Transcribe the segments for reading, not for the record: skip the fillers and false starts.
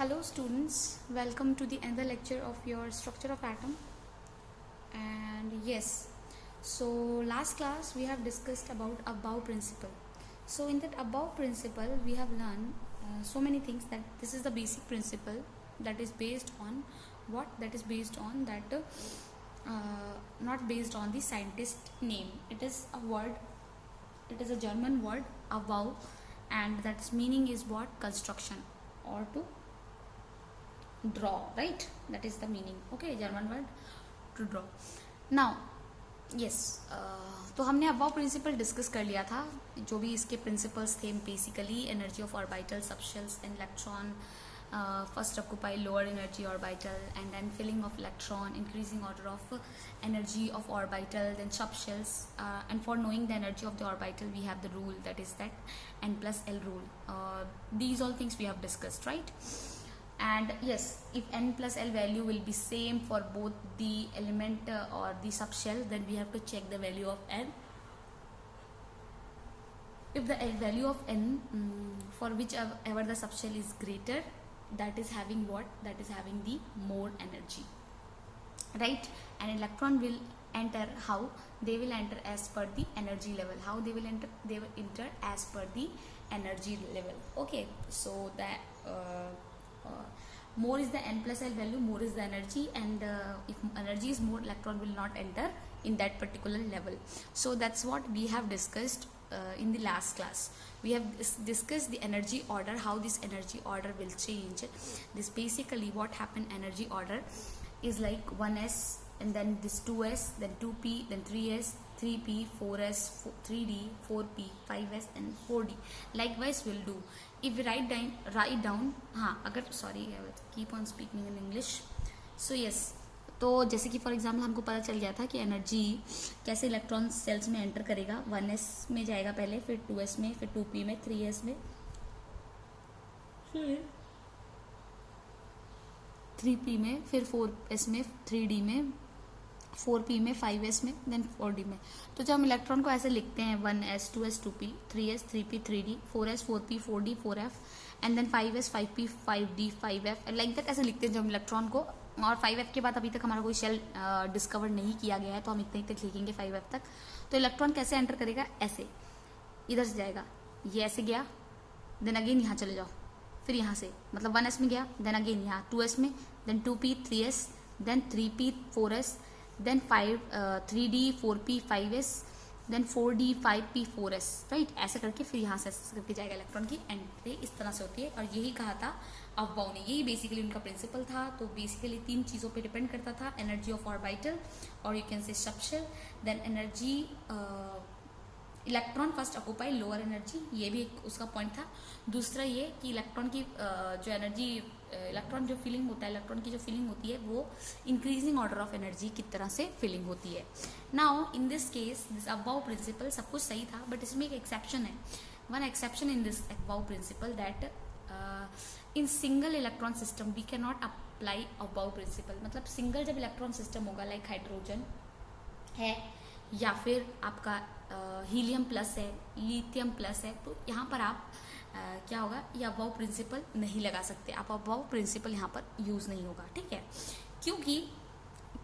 Hello students, welcome to the another lecture of your structure of atom. And yes, so last class we have discussed about above principle. So in that above principle we have learned so many things, that this is the basic principle that is based on what? That is based on that not based on the scientist name. It is a word, it is a German word, above, and that's meaning is what? Construction or to draw, right? That is the meaning. Okay, German word to draw. Now yes, तो हमने above principal discuss कर लिया था, जो भी इसके principles थे basically energy of orbital subshells and electron first occupy lower energy orbital, and then filling of electron, increasing order of energy of orbital, then subshells, and for knowing the energy of the orbital we have the rule, that is that n plus l rule. These all things we have discussed, right? And yes, if n plus l value will be same for both the element or the subshell, then we have to check the value of n. If the value of n for whichever the subshell is greater, that is having what? That is having the more energy, right? And electron will enter, how they will enter? As per the energy level. How they will enter? They will enter as per the energy level. Okay, so that more is the n plus l value, more is the energy, and if energy is more, electron will not enter in that particular level. So that's what we have discussed in the last class. We have discussed the energy order, how this energy order will change. This basically what happened, energy order is like 1s, and then this 2s, then 2p, then 3s, 3p, 4s, 3d, 4p, 5s and 4d. Likewise we'll do. If we write down अगर sorry, I will keep on speaking in English. So yes, तो जैसे कि for example हमको पता चल गया था कि एनर्जी कैसे इलेक्ट्रॉन सेल्स में एंटर करेगा. 1s में जाएगा पहले, फिर 2s में, फिर 2p में, 3s में, फिर 3p में, फिर 4s में, 3d में, 4p में, 5s में, देन 4d में. तो जब हम इलेक्ट्रॉन को ऐसे लिखते हैं 1s, 2s, 2p, 3s, 3p, 3d, 4s, 4p, 4d, 4f, and then 5s, 5p, 5d, 5f, like that ऐसे लिखते हैं जब इलेक्ट्रॉन को. और 5f के बाद अभी तक हमारा कोई शेल डिस्कवर नहीं किया गया है, तो हम इतने तक लिखेंगे 5f तक. तो इलेक्ट्रॉन कैसे एंटर करेगा? ऐसे इधर से जाएगा, ये ऐसे गया, देन अगेन यहाँ चले जाओ, फिर यहाँ से मतलब 1s में गया, देन अगेन यहाँ 2s में, then 2p, 3s, then 3p, 4s, then 3d, 4p, 5s, then 4d, 5p, 4s, right? ऐसे करके फिर यहाँ से ऐसे करके जाएगा इलेक्ट्रॉन की एंट्री. इस तरह से होती है, और यही कहा था अबाव ने, यही बेसिकली उनका प्रिंसिपल था. तो बेसिकली 3 चीज़ों पे डिपेंड करता था, एनर्जी ऑफ ऑर्बिटल, और you can say subshell, then energy electron first occupy lower energy, ये भी एक उसका पॉइंट था. दूसरा ये कि इलेक्ट्रॉन की जो एनर्जी, इलेक्ट्रॉन जो फीलिंग होता है, इलेक्ट्रॉन की जो फीलिंग होती है वो इंक्रीजिंग ऑर्डर ऑफ एनर्जी की तरह से फीलिंग होती है. Now in this case this aufbau principle सब कुछ सही था, बट इसमें एक एक्सेप्शन है. One exception in this aufbau principle, that in single electron system we can not apply aufbau principle. मतलब सिंगल जब इलेक्ट्रॉन सिस्टम होगा, लाइक हाइड्रोजन है या फिर आपका हीलियम प्लस है, लिथियम प्लस है, तो यहाँ पर आप क्या होगा, ये अबाव प्रिंसिपल नहीं लगा सकते. आप अबाव प्रिंसिपल यहाँ पर यूज नहीं होगा, ठीक है?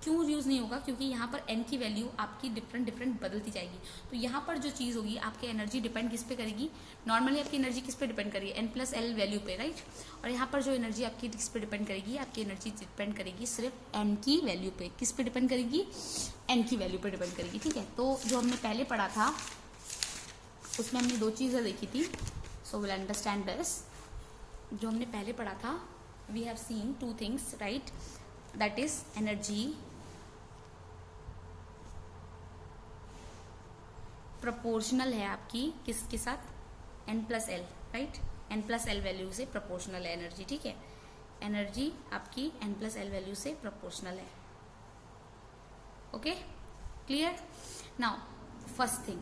क्यों यूज नहीं होगा? क्योंकि यहाँ पर n की वैल्यू आपकी डिफरेंट बदलती जाएगी. तो यहाँ पर जो चीज़ होगी, आपकी एनर्जी डिपेंड किस पे करेगी? नॉर्मली आपकी एनर्जी किस पे डिपेंड करेगी? n प्लस एल वैल्यू पे, राइट? और यहाँ पर जो एनर्जी आपकी किस पे डिपेंड करेगी? आपकी एनर्जी डिपेंड करेगी सिर्फ n की वैल्यू पे. किस पे डिपेंड करेगी? n की वैल्यू पे डिपेंड करेगी, ठीक है? तो जो हमने पहले पढ़ा था उसमें हमने 2 चीज़ें देखी थी. So will understand this. जो हमने पहले पढ़ा था, we have seen 2 things, right? That is energy proportional है आपकी किसके साथ? n plus L, right? n plus L value से प्रोपोर्शनल है एनर्जी, ठीक है? एनर्जी आपकी n प्लस एल वैल्यू से प्रोपोर्शनल है. Okay, clear? Now first thing.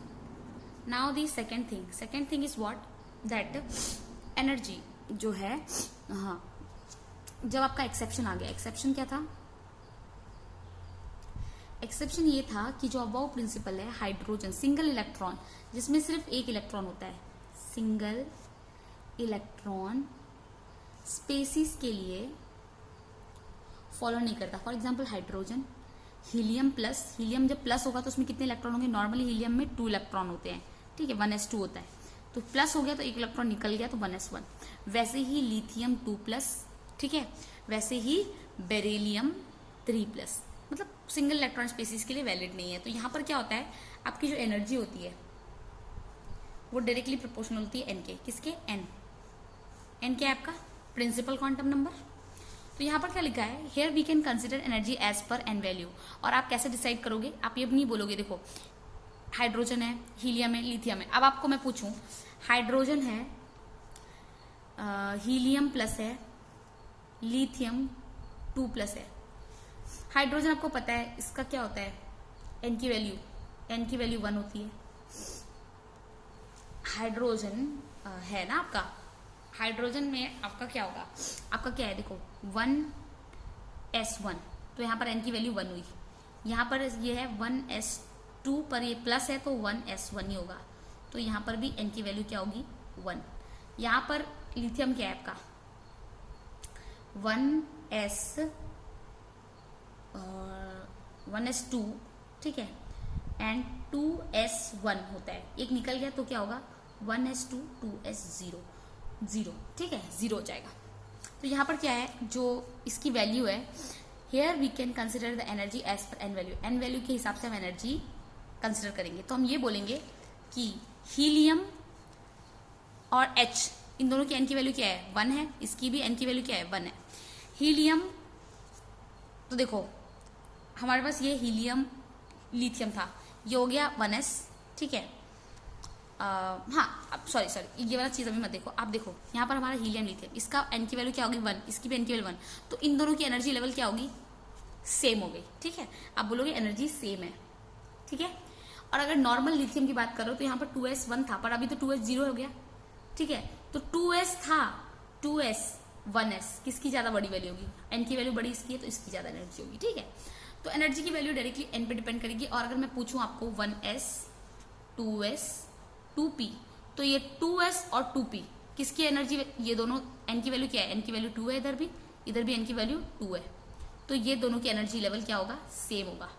Now the second thing is what? That energy जो है, हाँ, जब आपका एक्सेप्शन आ गया. एक्सेप्शन क्या था? एक्सेप्शन ये था कि जो अबाव प्रिंसिपल है, हाइड्रोजन सिंगल इलेक्ट्रॉन, जिसमें सिर्फ एक इलेक्ट्रॉन होता है, सिंगल इलेक्ट्रॉन स्पेसीज के लिए फॉलो नहीं करता। For example hydrogen, helium plus, helium जब प्लस होगा तो उसमें कितने इलेक्ट्रॉन होंगे? नॉर्मली हीलियम में 2 इलेक्ट्रॉन होते हैं, ठीक है, 1s2 होता है, तो प्लस हो गया तो एक इलेक्ट्रॉन निकल गया तो 1s1। वैसे ही लिथियम 2+, ठीक है, वैसे ही बेरिलियम 3+, मतलब सिंगल इलेक्ट्रॉन स्पेसीज के लिए वैलिड नहीं है। तो यहाँ पर क्या होता है, आपकी जो एनर्जी होती है वो डायरेक्टली प्रोपोर्शनल होती है एन के, किसके? एन। एन क्या है आपका? Principal quantum number. तो यहाँ पर क्या लिखा है, here we can consider energy as per N value. और आप कैसे डिसाइड करोगे? आप ये नहीं बोलोगे देखो हाइड्रोजन है, हीलियम है, लिथियम है। अब आपको मैं पूछूं, हाइड्रोजन है, हीलियम प्लस है, लिथियम 2+ है। हाइड्रोजन आपको पता है इसका क्या होता है, एन की वैल्यू 1 होती है। हाइड्रोजन है ना आपका, हाइड्रोजन में आपका क्या होगा, आपका क्या है देखो 1s1, तो यहाँ पर एन की वैल्यू 1 हुई। यहाँ पर ये है 1s2 पर ये प्लस है तो 1s1 ही होगा, तो यहाँ पर भी एन की वैल्यू क्या होगी? 1। यहाँ पर लिथियम क्या है आपका? 1s2, ठीक है, एंड 2s1 होता है, एक निकल गया तो क्या होगा? 1s2 2s0, 0, ठीक है, 0 हो जाएगा। तो यहाँ पर क्या है, जो इसकी वैल्यू है, here we can consider the energy as per N value. N value के हिसाब से हम एनर्जी कंसिडर करेंगे। तो हम ये बोलेंगे कि हीलियम और H, इन दोनों की एन की वैल्यू क्या है? 1 है, इसकी भी एन की वैल्यू क्या है? 1 है। हीलियम, तो देखो हमारे पास ये हीलियम लिथियम था, ये हो गया 1s, ठीक है। हाँ, अब सॉरी ये वाला चीज अभी मत देखो, आप देखो यहाँ पर हमारा हीलियम लिथियम, इसका एन की वैल्यू क्या होगी? 1, इसकी भी एन की वैल्यू 1, तो इन दोनों की एनर्जी लेवल क्या होगी? सेम हो गई, ठीक है। आप बोलोगे एनर्जी सेम है, ठीक है। और अगर नॉर्मल लिथियम की बात करो तो यहाँ पर 2s1 था, पर अभी तो 2s0 हो गया, ठीक है। तो 2s था, 2s 1s, किसकी ज्यादा बड़ी वैल्यू होगी? एन की वैल्यू बड़ी इसकी है तो इसकी ज्यादा एनर्जी होगी, ठीक है। तो एनर्जी की वैल्यू डायरेक्टली एन पे डिपेंड करेगी। और अगर मैं पूछूं आपको 1s 2s 2p, तो ये 2s और 2p किसकी एनर्जी, ये दोनों एन की वैल्यू क्या है? एन की वैल्यू 2 है, इधर भी एन की वैल्यू 2 है, तो ये दोनों की एनर्जी लेवल क्या होगा? सेम होगा,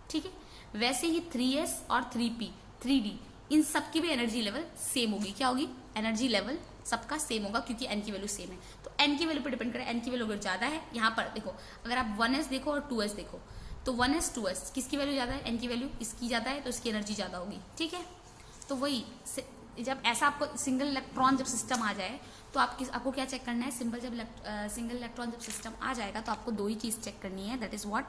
ठीक है। वैसे ही 3s और 3p 3d, इन सबकी भी एनर्जी लेवल सेम होगी, क्या होगी? एनर्जी लेवल सबका सेम होगा, क्योंकि एन की वैल्यू सेम है। तो एन की वैल्यू पर डिपेंड करे, एन की वैल्यू अगर ज्यादा है, यहाँ पर देखो अगर आप 1s देखो और 2s देखो, तो 1s 2s किसकी वैल्यू ज्यादा है? एन की वैल्यू इसकी ज्यादा है, तो इसकी एनर्जी ज्यादा होगी, ठीक है। तो वही जब ऐसा आपको सिंगल इलेक्ट्रॉन जब सिस्टम आ जाए तो आपको क्या चेक करना है? सिंपल जब सिंगल इलेक्ट्रॉन जब सिस्टम आ जाएगा तो आपको 2 ही चीज चेक करनी है, that is what,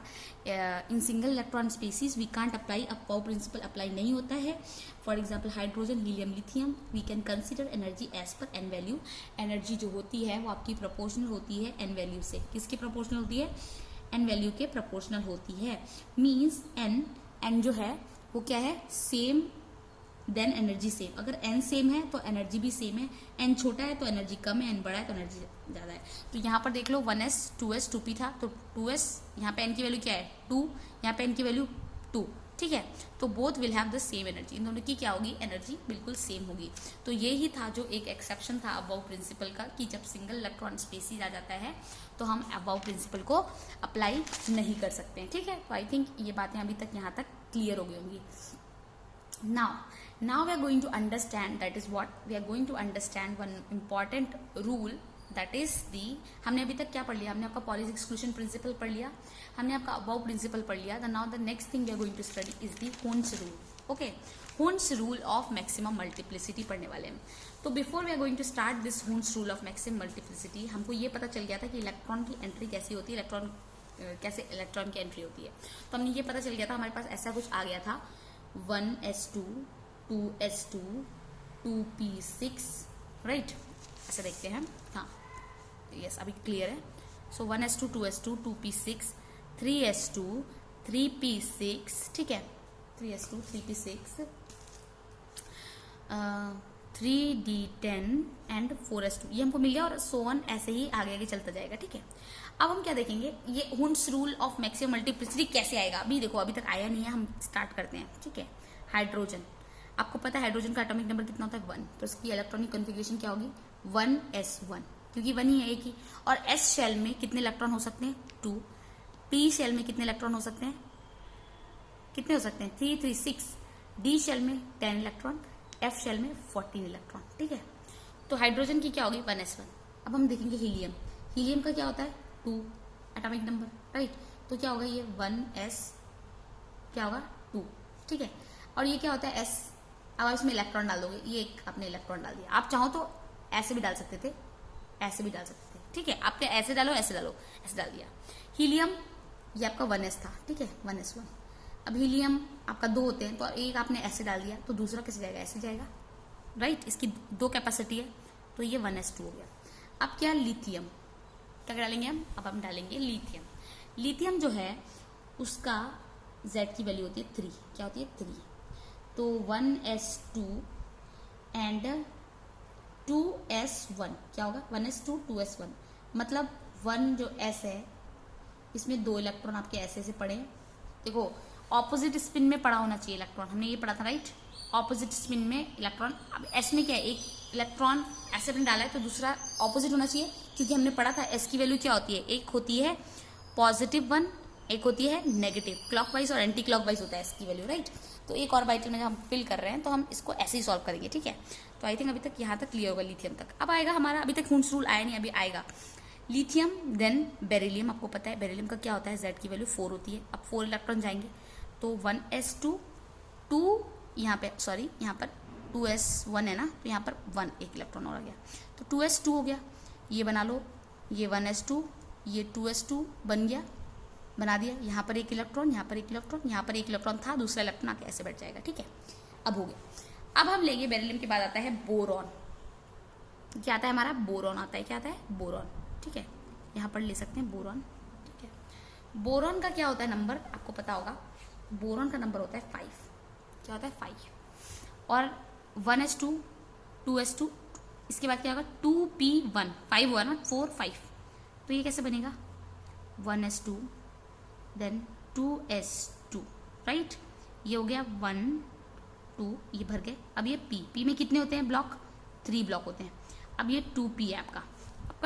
in single electron species we can't apply, aufbau principle apply नहीं होता है। For example hydrogen, helium, lithium, we can consider energy as per N value. Energy जो होती है वो आपकी प्रोपोर्शनल होती है एन वैल्यू से। किसकी प्रोपोर्शनल होती है? एन वैल्यू के प्रोपोर्शनल होती है। मीन्स एन जो है वो क्या है? Same then energy same. अगर एन सेम है तो एनर्जी भी सेम है, एन छोटा है तो एनर्जी कम है, एन बड़ा है तो एनर्जी ज्यादा है। तो यहाँ पर देख लो 1s 2s 2p था, तो 2s यहाँ पे एन की वैल्यू क्या है? 2, यहाँ पे एन की वैल्यू 2, ठीक है। तो both will have the same energy, इन दोनों की क्या होगी? एनर्जी बिल्कुल सेम होगी। तो ये ही था जो एक एक्सेप्शन था अबाउ प्रिंसिपल का, कि जब सिंगल इलेक्ट्रॉन स्पीसीज आ जाता है तो हम अबाउ प्रिंसिपल को अप्लाई नहीं कर सकते हैं, ठीक है। तो आई थिंक ये बातें अभी तक यहाँ तक क्लियर हो गई होंगी। Now we are going to understand, that is what we are going to understand one important rule, that is the, हमने अभी तक क्या पढ़ लिया? हमने आपका पॉलीज एक्सक्लूजन प्रिंसिपल पढ़ लिया, हमने आपका अबाउ प्रिंसिपल पढ़ लिया। Now the next thing we are going to study is the Hund's rule. Okay, Hund's rule of maximum multiplicity पढ़ने वाले हैं। तो before we are going to start this Hund's rule of maximum multiplicity, हमको ये पता चल गया था कि इलेक्ट्रॉन की एंट्री कैसी होती है, कैसे इलेक्ट्रॉन की एंट्री होती है। तो हमने ये पता चल गया था, हमारे पास ऐसा कुछ आ गया था 1s2 2s2 2p6, राइट, ऐसा देखते हैं। हाँ यस, अभी क्लियर है। सो 1s2 2s2 2p6 3s2 3p6, ठीक है, 3s2 3p6 3d10 and 4s2, ये हमको मिल गया। और सो ऑन ऐसे ही आगे आगे चलता जाएगा, ठीक है। अब हम क्या देखेंगे, ये होन्स रूल ऑफ मैक्सिमम मल्टीप्लिसिटी कैसे आएगा। अभी देखो अभी तक आया नहीं है, हम स्टार्ट करते हैं, ठीक है। हाइड्रोजन, आपको पता है हाइड्रोजन का एटॉमिक नंबर कितना होता है? 1, तो इसकी इलेक्ट्रॉनिक कॉन्फ़िगरेशन क्या होगी? 1s1, क्योंकि वन ही है, एक ही। और एस शेल में कितने इलेक्ट्रॉन हो सकते हैं? 2। पी शेल में कितने इलेक्ट्रॉन हो सकते हैं? कितने हो सकते हैं? 3 3 6। डी शेल में 10 इलेक्ट्रॉन, एफ शेल में 14 इलेक्ट्रॉन। ठीक है, तो हाइड्रोजन की क्या होगी? 1s1। अब हम देखेंगे हीलियम। हीलियम का क्या होता है? 2 एटॉमिक नंबर, राइट। तो क्या होगा? ये 1s क्या होगा? 2। ठीक है, और ये क्या होता है? s। अब आप इसमें इलेक्ट्रॉन डाल दोगे, ये एक आपने इलेक्ट्रॉन डाल दिया। आप चाहो तो ऐसे भी डाल सकते थे, ऐसे भी डाल सकते थे। ठीक है, आपने ऐसे डालो, ऐसे डालो, ऐसे डाल दिया। हीलियम ये आपका 1s था। ठीक है, 1s1। अब हीलियम आपका 2 होते हैं, तो एक आपने ऐसे डाल दिया, तो दूसरा कैसे जाएगा? ऐसे जाएगा, राइट। इसकी 2 कैपेसिटी है, तो ये 1s2 हो गया। अब क्या? लिथियम। क्या डालेंगे हम? अब हम डालेंगे लिथियम। लिथियम जो है उसका Z की वैल्यू होती है 3। क्या होती है? 3। तो 1s2 एंड 2s1 क्या होगा? 1s2 2s1, मतलब 1 जो s है इसमें 2 इलेक्ट्रॉन आपके ऐसे से पड़े। देखो, ऑपोजिट स्पिन में पड़ा होना चाहिए इलेक्ट्रॉन, हमने ये पढ़ा था, राइट। ऑपोजिट स्पिन में इलेक्ट्रॉन। अब एस में क्या है? एक इलेक्ट्रॉन ऐसे अपने डाला है, तो दूसरा ऑपोजिट होना चाहिए, क्योंकि हमने पढ़ा था एस की वैल्यू क्या होती है? एक होती है +1, एक होती है नेगेटिव। क्लॉकवाइज और एंटी क्लॉकवाइज होता है एस की वैल्यू, राइट। तो एक और बाइटल में जब हम फिल कर रहे हैं तो हम इसको ऐसे ही सॉल्व करेंगे। ठीक है, तो आई थिंक अभी तक यहाँ तक क्लियर होगा लिथियम तक। अब आएगा हमारा, अभी तक हुंस रूल आया नहीं, अभी आएगा लिथियम, देन बेरिलियम। आपको पता है बेरिलियम का क्या होता है? Z की वैल्यू 4 होती है। अब 4 इलेक्ट्रॉन जाएंगे, तो 1s2 2 यहाँ पे, सॉरी यहाँ पर 2s1 है ना, तो यहाँ पर 1 एक इलेक्ट्रॉन और आ गया, तो 2s2 हो गया। ये बना लो, ये 1s2, ये 2s2 बन गया, बना दिया। यहाँ पर एक इलेक्ट्रॉन, यहाँ पर एक इलेक्ट्रॉन, यहाँ पर एक इलेक्ट्रॉन था, दूसरा इलेक्ट्रॉन आके ऐसे बैठ जाएगा। ठीक है, अब हो गया। अब हम लेंगे बेरिलियम के बाद आता है बोरॉन। क्या आता है हमारा? बोरॉन आता है। क्या आता है? बोरॉन। ठीक है, यहाँ पर ले सकते हैं बोरॉन। ठीक है, बोरॉन का क्या होता है नंबर? आपको पता होगा, बोरॉन का नंबर होता है 5। क्या होता है? 5। और 1s2 2s2, इसके बाद क्या होगा? 2p1, 5 हुआ ना, 4 5। तो ये कैसे बनेगा? 1s2 then 2s2, right. ये हो गया 1 2, ये भर गए। अब ये p में कितने होते हैं ब्लॉक? 3 ब्लॉक होते हैं। अब ये 2p है आपका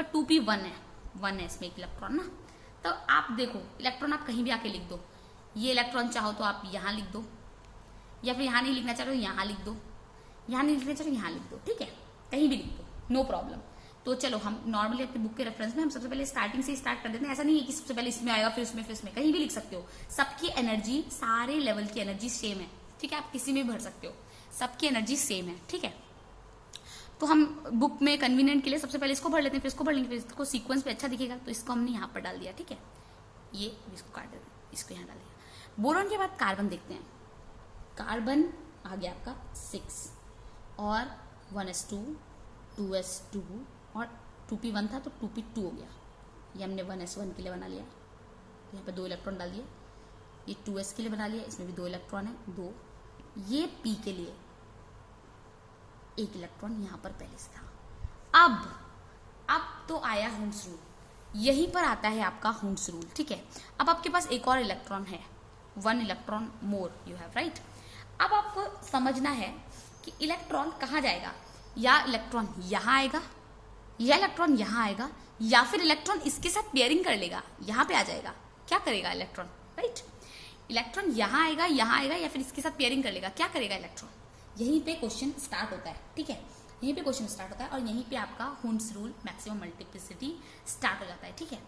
2p1 है, 1 है इसमें एक इलेक्ट्रॉन ना। तो आप देखो, इलेक्ट्रॉन आप कहीं भी आके लिख दो। ये इलेक्ट्रॉन चाहो तो आप यहाँ लिख दो, या फिर यहाँ नहीं लिखना चाहो तो यहाँ लिख दो, यहाँ नहीं लिखना चाहो यहाँ लिख दो। ठीक है, कहीं भी लिख दो, नो प्रॉब्लम। तो चलो हम नॉर्मली अपनी बुक के रेफरेंस में हम सबसे पहले स्टार्टिंग से स्टार्ट कर देते हैं। ऐसा नहीं है कि सबसे पहले इसमें आएगा फिर उसमें फिर इसमें, कहीं भी लिख सकते हो। सबकी एनर्जी, सारे लेवल की एनर्जी सेम है। ठीक है, आप किसी में भर सकते हो, सबकी एनर्जी सेम है। ठीक है, तो हम बुक में कन्वीनियंट के लिए सबसे पहले इसको भर लेते हैं, फिर इसको भर लेंगे, फिर इसको सीक्वेंस पे अच्छा दिखेगा, तो इसको हमने यहाँ पर डाल दिया। ठीक है, ये इसको काट देते, इसको यहाँ डाल दिया। बोरॉन के बाद कार्बन देखते हैं। कार्बन आ गया आपका 6 और 1s2 2s2 और 2p1 था तो 2p2 हो गया। ये हमने 1s1 के लिए बना लिया, यहाँ पे 2 इलेक्ट्रॉन डाल दिए। ये 2s के लिए बना लिया, इसमें भी 2 इलेक्ट्रॉन है, 2। ये p के लिए 1 इलेक्ट्रॉन यहाँ पर पहले से था। अब तो आया हुंस रूल, यहीं पर आता है आपका हुंस रूल। ठीक है, अब आपके पास एक और इलेक्ट्रॉन है, 1 electron more you have, right. अब आपको समझना है कि इलेक्ट्रॉन कहाँ जाएगा, या इलेक्ट्रॉन यहाँ आएगा, या इलेक्ट्रॉन यहाँ आएगा, या फिर इलेक्ट्रॉन इसके साथ पेयरिंग कर लेगा, यहाँ पे आ जाएगा। क्या करेगा इलेक्ट्रॉन, राइट। इलेक्ट्रॉन यहाँ आएगा, या फिर इसके साथ पेयरिंग कर लेगा। क्या करेगा इलेक्ट्रॉन? यहीं पे क्वेश्चन स्टार्ट होता है। ठीक है, यहीं पे क्वेश्चन स्टार्ट होता है और यहीं पे आपका हुंस रूल, मैक्सिमम मल्टीप्लिसिटी स्टार्ट हो जाता है। ठीक है,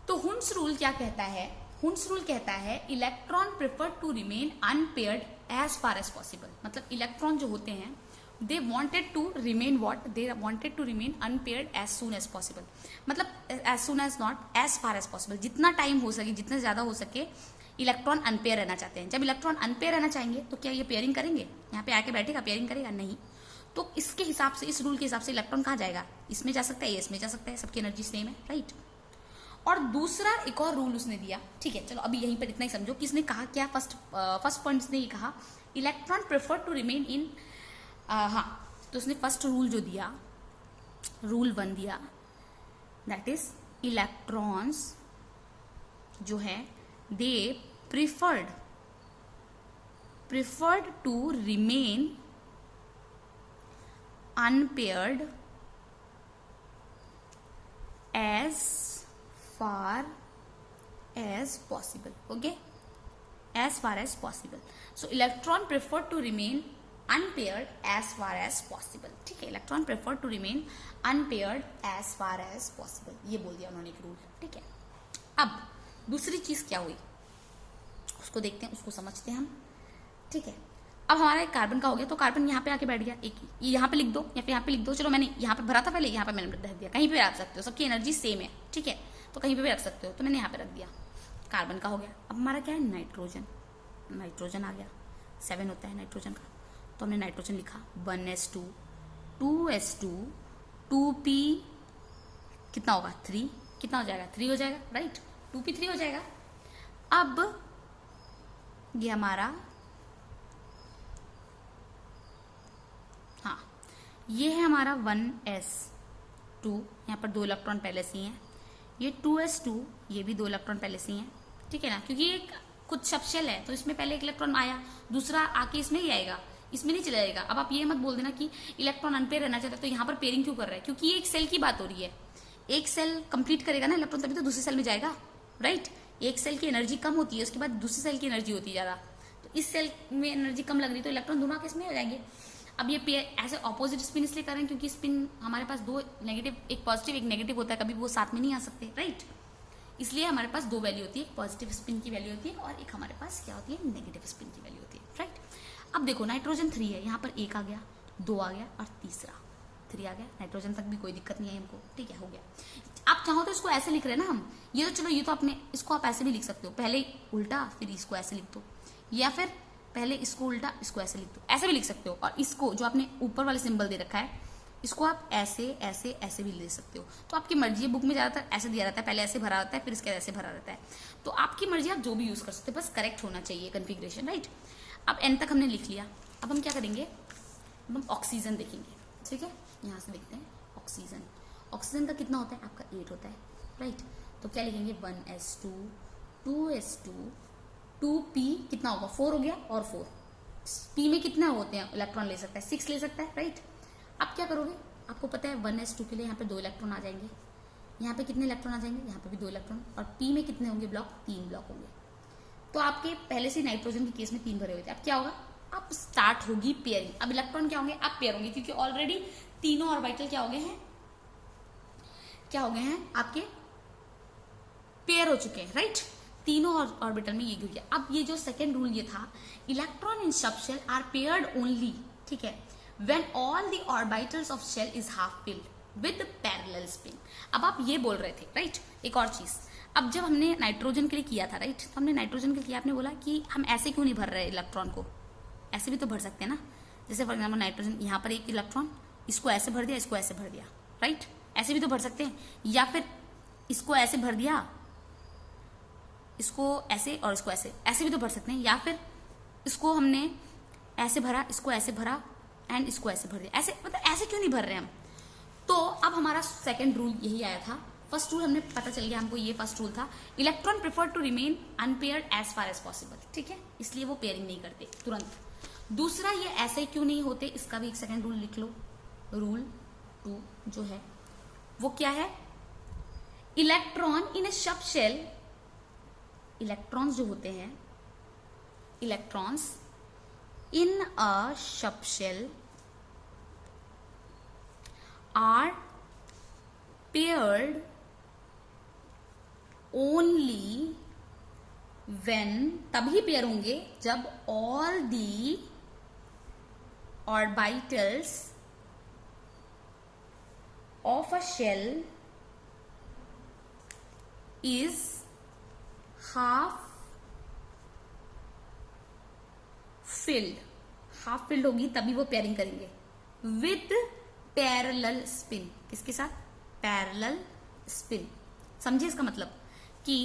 तो हुंस रूल क्या कहता है? हुंस रूल कहता है electron prefer to remain unpaired as far as possible. मतलब इलेक्ट्रॉन जो होते हैं they wanted to remain what, they wanted to remain unpaired as soon as possible. मतलब as soon as not, as far as possible, जितना time हो सके, जितना ज्यादा हो सके इलेक्ट्रॉन अनपेयर रहना चाहते हैं। जब इलेक्ट्रॉन अनपेयर रहना चाहेंगे तो क्या ये पेयरिंग करेंगे? यहाँ पे आके बैठेगा, पेयरिंग करेगा? नहीं। तो इसके हिसाब से, इस रूल के हिसाब से इलेक्ट्रॉन कहाँ जाएगा? इसमें जा सकता है, इसमें जा सकता है, सबकी एनर्जी सेम है, राइट। और दूसरा एक और रूल उसने दिया। ठीक है, चलो अभी यहीं पर इतना ही समझो कि इसने कहा क्या। फर्स्ट पॉइंट इसने ये कहा electron prefer to remain in, हाँ, तो उसने फर्स्ट रूल जो दिया, रूल 1 दिया, दैट इज इलेक्ट्रॉन्स जो है दे preferred to remain unpaired as far as possible. Okay, as far as possible. So electron prefer to remain unpaired as far as possible. ठीक है, electron prefer to remain unpaired as far as possible, ये बोल दिया उन्होंने एक rule. ठीक है, अब दूसरी चीज क्या हुई उसको देखते हैं, उसको समझते हैं हम. ठीक है, अब हमारा एक कार्बन का हो गया, तो कार्बन यहाँ पे आके बैठ गया. एक यहाँ पे लिख दो या फिर यहाँ पे लिख दो. चलो मैंने यहाँ पे भरा था पहले, यहाँ पे मैंने रख दिया. कहीं पे रख सकते हो, सबकी एनर्जी सेम है. ठीक है, तो कहीं पे भी रख सकते हो, तो मैंने यहाँ पे रख दिया. कार्बन का हो गया. अब हमारा क्या है, नाइट्रोजन. नाइट्रोजन आ गया, 7 होता है नाइट्रोजन का, तो हमने नाइट्रोजन लिखा 1s2 2s2 2p कितना होगा 3, कितना हो जाएगा 3 हो जाएगा. राइट, 2p3 हो जाएगा. अब ये हमारा, हाँ ये है हमारा 1s2, यहाँ पर 2 इलेक्ट्रॉन पहले से ही हैं. ये 2s2, ये भी 2 इलेक्ट्रॉन पहले से ही हैं. ठीक है ना, क्योंकि एक कुछ सबशेल है तो इसमें पहले एक इलेक्ट्रॉन आया, दूसरा आके इसमें ही आएगा, इसमें नहीं चला जाएगा. अब आप ये मत बोल देना कि इलेक्ट्रॉन अनपेयर रहना चाहता है तो यहाँ पर पेयरिंग क्यों कर रहा है, क्योंकि ये एक सेल की बात हो रही है. एक सेल कंप्लीट करेगा ना इलेक्ट्रॉन, तभी तो दूसरे सेल में जाएगा. राइट, एक सेल की एनर्जी कम होती है, उसके बाद दूसरी सेल की एनर्जी होती है ज्यादा. तो इस सेल में एनर्जी कम लग रही तो इलेक्ट्रॉन दोनों केस में हो जाएंगे. अब ये पेयर ऐसे ऑपोजिट स्पिन इसलिए कर रहे हैं क्योंकि स्पिन हमारे पास 2 नेगेटिव, एक पॉजिटिव एक नेगेटिव होता है, कभी वो साथ में नहीं आ सकते. राइट, इसलिए हमारे पास 2 वैल्यू होती है, एक पॉजिटिव स्पिन की वैल्यू होती है और एक हमारे पास क्या होती है, नेगेटिव स्पिन की वैल्यू होती है. राइट, अब देखो नाइट्रोजन 3 है, यहाँ पर 1 आ गया, 2 आ गया और तीसरा 3 आ गया. नाइट्रोजन तक भी कोई दिक्कत नहीं है हमको. ठीक है, हो गया. आप चाहो तो इसको ऐसे लिख रहे हैं ना हम, ये तो चलो, ये तो आपने, इसको आप ऐसे भी लिख सकते हो, पहले उल्टा फिर इसको ऐसे लिख दो, या फिर पहले इसको उल्टा इसको ऐसे लिख दो, ऐसे भी लिख सकते हो. और इसको जो आपने ऊपर वाले सिंबल दे रखा है इसको आप ऐसे ऐसे ऐसे भी ले सकते हो. तो आपकी मर्जी है, बुक में ज्यादातर ऐसे दिया रहता है, पहले ऐसे भरा रहता है फिर इसके ऐसे भरा रहता है. तो आपकी मर्जी, आप जो भी यूज कर सकते हो, बस करेक्ट होना चाहिए कन्फिग्रेशन. राइट, अब एन तक हमने लिख लिया. अब हम क्या करेंगे, अब हम ऑक्सीजन देखेंगे. ठीक है, यहाँ से देखते हैं ऑक्सीजन. ऑक्सीजन का कितना होता है आपका 8 होता है. राइट, तो क्या लिखेंगे 1s2 2s2 2p कितना होगा 4 हो गया और 4. p में कितना होते हैं इलेक्ट्रॉन ले सकता है 6 ले सकता है. राइट, अब क्या करोगे, आपको पता है 1s2 के लिए यहाँ पे 2 इलेक्ट्रॉन आ जाएंगे, यहाँ पे कितने इलेक्ट्रॉन आ जाएंगे, यहाँ पे भी 2 इलेक्ट्रॉन. और p में कितने होंगे ब्लॉक, 3 ब्लॉक होंगे. तो आपके पहले से नाइट्रोजन के केस में 3 भरे हुए थे. अब क्या होगा, अब स्टार्ट होगी पेयरिंग. अब इलेक्ट्रॉन क्या होंगे, अब पेयर होंगे, क्योंकि ऑलरेडी तीनों ऑर्बिटल क्या हो गए हैं, क्या हो गए हैं आपके पेयर हो चुके हैं. राइट, तीनों ऑर्बिटल में ये हो गया. अब ये जो सेकेंड रूल ये था, electron in subshell are paired only. ठीक है, when all the orbitals of shell is half filled with parallel spin. अब आप ये बोल रहे थे. राइट, एक और चीज, अब जब हमने नाइट्रोजन के लिए किया था, राइट, तो हमने नाइट्रोजन के लिए किया, आपने बोला कि हम ऐसे क्यों नहीं भर रहे इलेक्ट्रॉन को, ऐसे भी तो भर सकते हैं ना. जैसे फॉर एग्जाम्पल नाइट्रोजन, यहाँ पर एक इलेक्ट्रॉन, इसको ऐसे भर दिया, इसको ऐसे भर दिया. राइट, ऐसे भी तो भर सकते हैं, या फिर इसको ऐसे भर दिया, इसको ऐसे और इसको ऐसे, ऐसे भी तो भर सकते हैं. या फिर इसको हमने ऐसे भरा, इसको ऐसे भरा एंड इसको ऐसे भर दिया. ऐसे मतलब ऐसे क्यों नहीं भर रहे हम. तो अब हमारा सेकंड रूल यही आया था. फर्स्ट रूल हमने पता चल गया हमको, ये फर्स्ट रूल था, electron prefer to remain unpaired as far as possible. ठीक है, इसलिए वो पेयरिंग नहीं करते तुरंत. दूसरा, ये ऐसे क्यों नहीं होते, इसका भी एक सेकंड रूल लिख लो. रूल 2 जो है वो क्या है, इलेक्ट्रॉन इन ए सब शेल, इलेक्ट्रॉन्स जो होते हैं, electrons in a subshell are paired only when, तभी पेयर होंगे जब all the orbitals of a shell is half filled. Half filled होगी तभी वो पेयरिंग करेंगे विद पैरेलल स्पिन. किसके साथ, पैरेलल स्पिन. समझिए इसका मतलब कि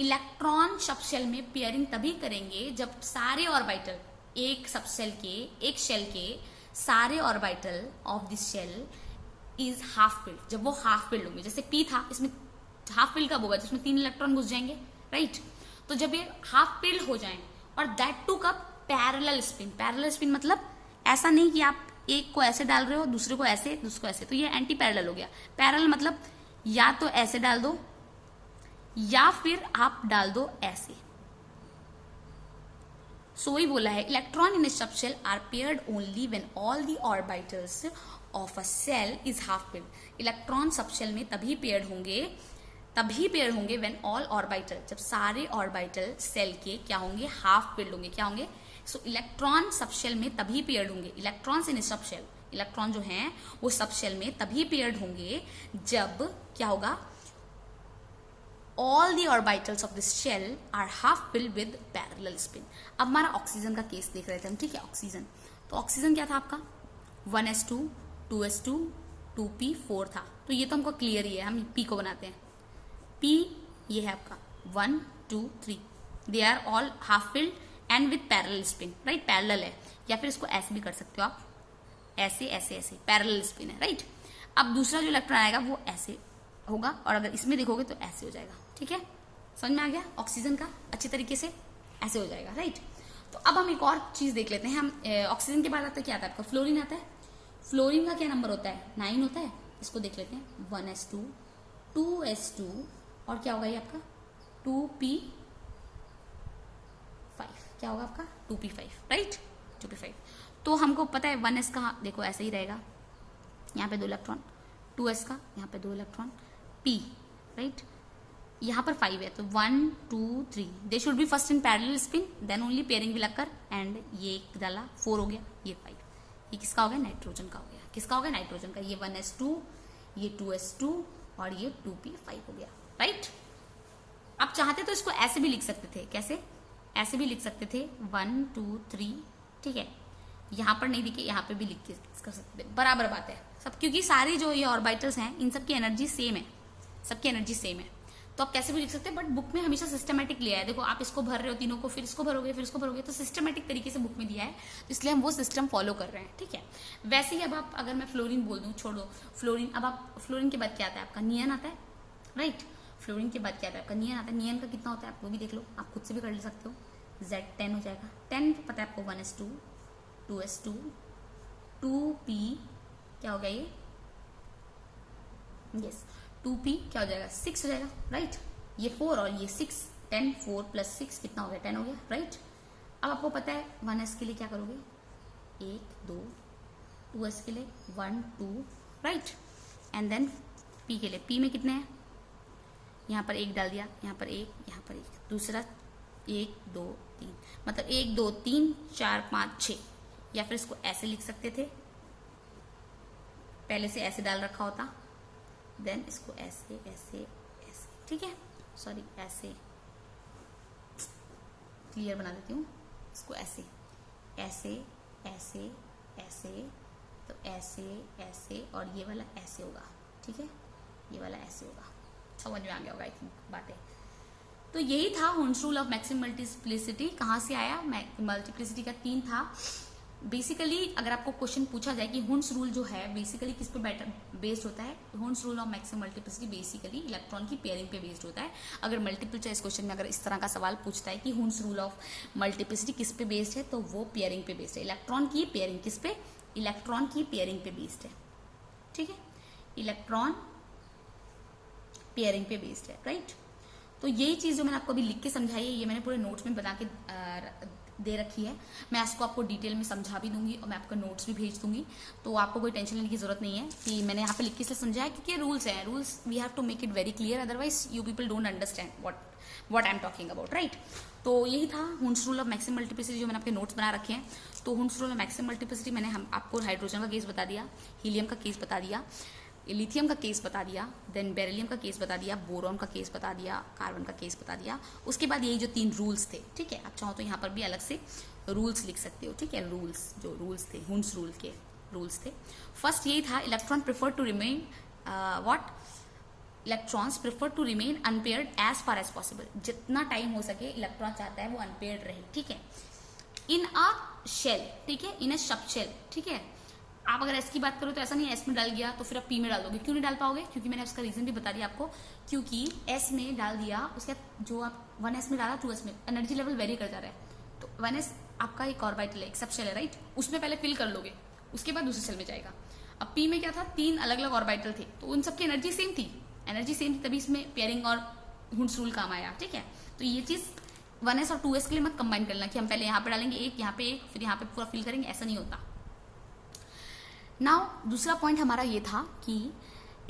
इलेक्ट्रॉन सबशेल में पेयरिंग तभी करेंगे जब सारे ऑर्बिटल, एक सबशेल के, एक शेल के सारे orbital of this shell is half filled. जब वो हाफ फिल्ड होंगे, जैसे पी था, इसमें हाफ फिल्ड कब होगा, जिसमें 3 इलेक्ट्रॉन घुस जाएंगे. राइट, तो जब ये हाफ फिल्ड हो जाए, और दैट टू कब, पैरेलल स्पिन. पैरेलल स्पिन मतलब ऐसा नहीं कि आप एक को ऐसे डाल रहे हो, दूसरे को ऐसे, दूसरे को ऐसे, तो ये एंटी पैरेलल हो गया. पैरेलल मतलब या तो ऐसे डाल दो या फिर आप डाल दो ऐसे। सो ही बोला है electron in subshell are paired only when all the orbitals of a shell is half filled. Electron subshell में तभी पेयर्ड होंगे व्हेन ऑल ऑर्बिटल, जब सारे ऑर्बिटल सेल के क्या होंगे, हाफ फिल्ड होंगे। क्या होंगे? सो इलेक्ट्रॉन सब शेल में तभी पेयर्ड होंगे, इलेक्ट्रॉन्स इन सब शेल, इलेक्ट्रॉन जो हैं वो सब शेल में तभी पेयर्ड होंगे जब क्या होगा, all the orbitals of this shell are half filled with parallel spin। अब हमारा ऑक्सीजन का केस देख रहे थे हम, ठीक है। ऑक्सीजन, तो ऑक्सीजन क्या था आपका 1s2 2s2 2p4 था, तो ये तो हमको क्लियर ही है, हम p को बनाते हैं। p ये है आपका 1 2 3, they are all half filled and with parallel spin, right. Parallel है, या फिर इसको ऐसे भी कर सकते हो आप, ऐसे ऐसे ऐसे, पैरेलल स्पिन है, राइट। अब दूसरा जो इलेक्ट्रॉन आएगा वो ऐसे होगा, और अगर इसमें देखोगे तो ऐसे हो जाएगा, ठीक है। समझ में आ गया ऑक्सीजन का अच्छी तरीके से, ऐसे हो जाएगा, राइट। तो अब हम एक और चीज देख लेते हैं। हम ऑक्सीजन के बाद आता है क्या आता है आपका, फ्लोरीन आता है। फ्लोरीन का क्या नंबर होता है, 9 होता है। इसको देख लेते हैं, 1s2 2s2 और क्या होगा ये आपका 2p5, क्या होगा आपका 2p5, राइट 2p5। तो हमको पता है 1s का देखो ऐसे ही रहेगा, यहाँ पे 2 इलेक्ट्रॉन, 2s का यहाँ पे 2 इलेक्ट्रॉन, p, राइट। यहाँ पर 5 है, तो 1 2 3 they should be first in parallel spin, then only pairing will occur, and ये एक डाला 4 हो गया, ये 5। ये किसका हो गया, नाइट्रोजन का हो गया। किसका हो गया, नाइट्रोजन का। ये 1s2, ये 2s2 और ये 2p5 हो गया, राइट। आप चाहते तो इसको ऐसे भी लिख सकते थे, कैसे, ऐसे भी लिख सकते थे 1 2 3, ठीक है। यहाँ पर नहीं दिखे, यहाँ पे भी लिख के कर सकते थे, बराबर बात है सब, क्योंकि सारी जो ये ऑर्बिटल्स हैं इन सबकी एनर्जी सेम है, सबकी एनर्जी सेम है, तो आप कैसे भी लिख सकते हैं। बट बुक में हमेशा सिस्टमेटिक लिया है। देखो आप इसको भर रहे हो तीनों को, फिर इसको भरोगे, फिर इसको भरोगे, तो सिस्टमेटिक तरीके से बुक में दिया है, तो इसलिए हम वो सिस्टम फॉलो कर रहे हैं, ठीक है। वैसे ही अब आप अगर मैं फ्लोरीन बोल दूं, छोड़ो फ्लोरीन, अब आप फ्लोरीन के बाद क्या आता है आपका, नियन आता है, राइट। फ्लोरीन के बाद क्या आता है आपका, नियन आता है। नियन का कितना होता है आप वो भी देख लो, आप खुद से भी कर ले सकते हो, Z10 हो जाएगा। 10 पता है आपको, 1s2 2s2 2p, क्या हो गया ये, यस 2p क्या हो जाएगा, 6 हो जाएगा, राइट। ये 4 और ये 6, 10 4 + 6 कितना हो गया, 10 हो गया, राइट। अब आपको पता है 1s के लिए क्या करोगे, 1 2, 2s के लिए 1 2, राइट, एंड देन p के लिए, p में कितने हैं, यहाँ पर 1 डाल दिया, यहाँ पर 1, यहाँ पर 1, दूसरा 1 2 3, मतलब 1 2 3 4 5 6, या फिर इसको ऐसे लिख सकते थे, पहले से ऐसे डाल रखा होता, देन इसको ऐसे ऐसे ऐसे, ठीक है, सॉरी ऐसे क्लियर बना देती हूँ इसको, ऐसे ऐसे ऐसे ऐसे, तो ऐसे ऐसे, और ये वाला ऐसे होगा, ठीक है, ये वाला ऐसे होगा। समझ में आ गया होगा आई थिंक बातें। तो यही था Hund's rule of maximum multiplicity. कहाँ से आया, मल्टीप्लिसिटी का 3 था बेसिकली। अगर आपको क्वेश्चन पूछा जाए कि हुन्स रूल जो है बेसिकली किस पे बेस्ड होता है, Hund's rule of maximum multiplicity basically electron की पेयरिंग पे बेस्ड होता है। अगर मल्टीपल चॉइस क्वेश्चन में अगर इस तरह का सवाल पूछता है कि हुन्स रूल ऑफ मल्टीप्लिसिटी किस पे बेस्ड है, तो वो पेयरिंग पे बेस्ड है। इलेक्ट्रॉन की पेयरिंग किस पे, इलेक्ट्रॉन की पेयरिंग पे बेस्ड है, ठीक है, इलेक्ट्रॉन पेयरिंग पे बेस्ड है, राइट। तो यही चीज जो मैंने आपको अभी लिख के समझाई है, ये मैंने पूरे नोट्स में बता के दे रखी है। मैं इसको आपको डिटेल में समझा भी दूंगी और मैं आपको नोट्स भी भेज दूंगी, तो आपको कोई टेंशन लेने की जरूरत नहीं है कि मैंने यहाँ पे लिख के इसलिए समझाया क्योंकि रूल्स हैं, rules we have to make it very clear, otherwise you people don't understand what I am talking about, right. तो यही था Hund's rule of maximum multiplicity जो मैंने आपके नोट्स बना रखे हैं। तो Hund's rule of maximum multiplicity मैंने आपको हाइड्रोजन का केस बता दिया, हीलियम का केस बता दिया, लिथियम का केस बता दिया, देन बेरिलियम का केस बता दिया, बोरॉन का केस बता दिया, कार्बन का केस बता दिया। उसके बाद यही जो 3 रूल्स थे, ठीक है, आप चाहो तो यहाँ पर भी अलग से रूल्स लिख सकते हो, ठीक है। रूल्स थे, हुन्स रूल के रूल्स थे। फर्स्ट यही था, electron prefer to remain electrons prefer to remain unpaired as far as possible. जितना टाइम हो सके इलेक्ट्रॉन चाहता है वो अनपेयर्ड रहे, ठीक है, इन अ शेल, ठीक है, इन अ सब शेल, ठीक है। आप अगर एस की बात करो तो ऐसा नहीं है एस में डाल गया तो फिर आप पी में डाल दोगे, क्यों नहीं डाल पाओगे, क्योंकि मैंने उसका रीजन भी बता दिया आपको, क्योंकि एस में डाल दिया उसके जो आप 1s में डाला 2s में एनर्जी लेवल वेरी कर जा रहा है, तो 1s आपका एक ऑर्बिटल है, एक सब शेल है, राइट, उसमें पहले फिल कर लोगे, उसके बाद दूसरे शेल में जाएगा। अब पी में क्या था, 3 अलग अलग ऑर्बिटल थे, तो उन सबकी एनर्जी सेम थी, एनर्जी सेम थी तभी इसमें पेयरिंग और हुंड्स रूल काम आया, ठीक है। तो ये चीज 1s और 2s के लिए मत कंबाइन करना कि हम पहले यहाँ पे डालेंगे एक, यहाँ पे एक, फिर यहाँ पे पूरा फिल करेंगे, ऐसा नहीं होता। नाउ दूसरा पॉइंट हमारा ये था कि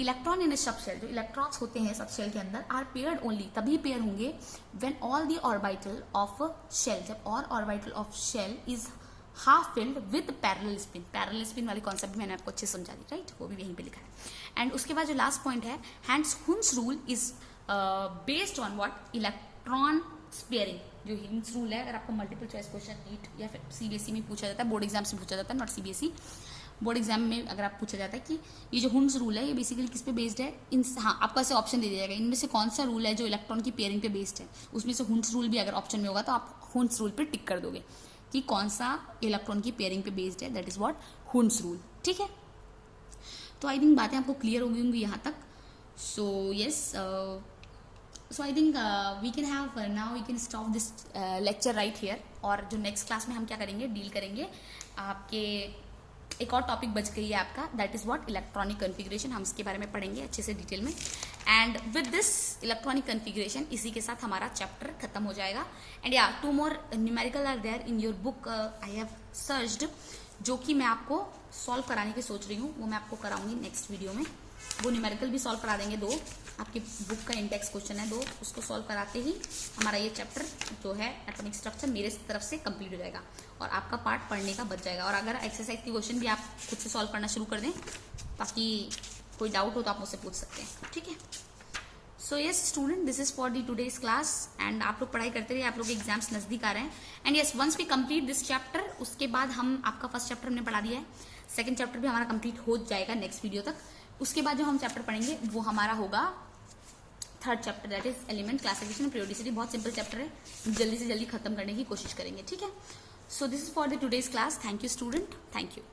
इलेक्ट्रॉन इन ए सबशेल, जो इलेक्ट्रॉन्स होते हैं सबशेल के अंदर, आर पेयर्ड ओनली, तभी पेयर होंगे when all the orbital of shell, जब और orbital of shell is half filled with parallel spin. Parallel spin वाली कॉन्सेप्ट मैंने आपको अच्छे समझा दी, राइट, वो भी यहीं पे लिखा है। एंड उसके बाद जो लास्ट पॉइंट है, Hund's Hund's rule is based on what, electron pairing. जो हिंस रूल है, अगर आपको मल्टीपल चॉइस क्वेश्चन नीट या फिर सीबीएसई में पूछा जाता है, बोर्ड एग्जाम से पूछा जाता है, नॉट सीबीएसई, बोर्ड एग्जाम में अगर आप पूछा जाता है कि ये जो हुंस रूल है ये बेसिकली किस पे बेस्ड है, इन, हाँ आपको ऐसे ऑप्शन दे दिया जाएगा, इनमें से कौन सा रूल है जो इलेक्ट्रॉन की पेयरिंग पे बेस्ड है, उसमें से हुंस रूल भी अगर ऑप्शन में होगा तो आप हुंस रूल पे टिक कर दोगे कि कौन सा इलेक्ट्रॉन की पेयरिंग पे बेस्ड है, दैट इज व्हाट हुंस रूल, ठीक है। तो आई थिंक बातें आपको क्लियर हो गई होंगी यहाँ तक। So yes, so I think we can have now we can stop this lecture right here. और जो नेक्स्ट क्लास में हम क्या करेंगे, डील करेंगे आपके एक और टॉपिक बच गई है आपका, that is what electronic configuration. हम इसके बारे में पढ़ेंगे अच्छे से डिटेल में। And with this electronic configuration, इसी के साथ हमारा चैप्टर खत्म हो जाएगा। एंड या 2 more numerical are there in your book, I have searched, जो कि मैं आपको सॉल्व कराने की सोच रही हूँ, वो मैं आपको कराऊंगी नेक्स्ट वीडियो में। वो न्यूमेरिकल भी सॉल्व करा देंगे, 2 आपकी बुक का इंडेक्स क्वेश्चन है 2, उसको सॉल्व कराते ही हमारा ये चैप्टर जो है एटॉमिक स्ट्रक्चर मेरे तरफ से कंप्लीट हो जाएगा और आपका पार्ट पढ़ने का बच जाएगा। और अगर एक्सरसाइज की क्वेश्चन भी आप खुद से सॉल्व करना शुरू कर दें, ताकि कोई डाउट हो तो आप मुझसे पूछ सकते हैं, ठीक है। So yes student, this is for the today's class. And आप लोग पढ़ाई करते रहिए, आप लोग के एग्जाम्स नजदीक आ रहे हैं। And yes, once we complete this chapter, उसके बाद हम आपका फर्स्ट चैप्टर हमने पढ़ा दिया है, सेकंड चैप्टर भी हमारा कंप्लीट हो जाएगा नेक्स्ट वीडियो तक। उसके बाद जो हम चैप्टर पढ़ेंगे वो हमारा होगा third chapter, that is element classification and periodicity. बहुत सिंपल चैप्टर है, जल्दी से जल्दी खत्म करने की कोशिश करेंगे, ठीक है। So this is for the today's class. Thank you student, thank you.